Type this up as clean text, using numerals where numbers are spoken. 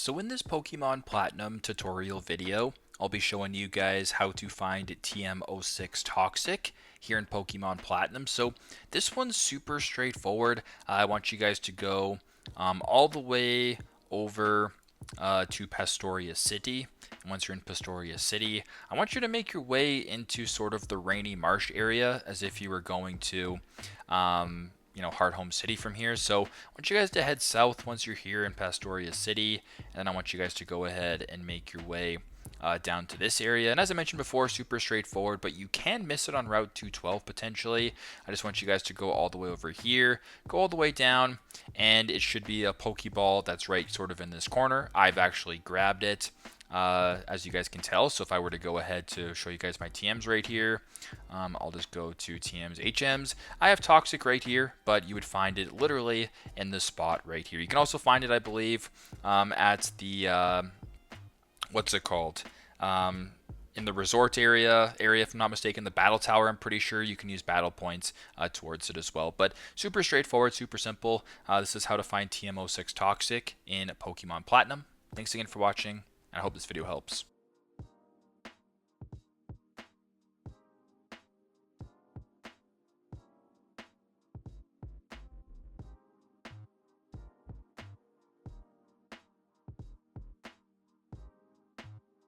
So in this Pokemon Platinum tutorial video, I'll be showing you guys how to find TM06 Toxic here in Pokemon Platinum. So this one's super straightforward. I want you guys to go all the way over to Pastoria City. And once you're in Pastoria City, I want you to make your way into sort of the rainy marsh area as if you were going to Hard Home City from here. So I want you guys to head south once you're here in Pastoria City, and then I want you guys to go ahead and make your way down to this area. And as I mentioned before, super straightforward, but you can miss it on Route 212 potentially. I just want you guys to go all the way over here, go all the way down, and it should be a Pokeball that's right sort of in this corner. I've actually grabbed it. As you guys can tell, so if I were to go ahead to show you guys my TMs right here, I'll just go to TMs, HMs. I have Toxic right here, but you would find it literally in this spot right here. You can also find it, I believe, at the, what's it called? In the resort area, if I'm not mistaken, the battle tower, I'm pretty sure you can use battle points towards it as well. But super straightforward, super simple. This is how to find TM06 Toxic in Pokemon Platinum. Thanks again for watching. I hope this video helps.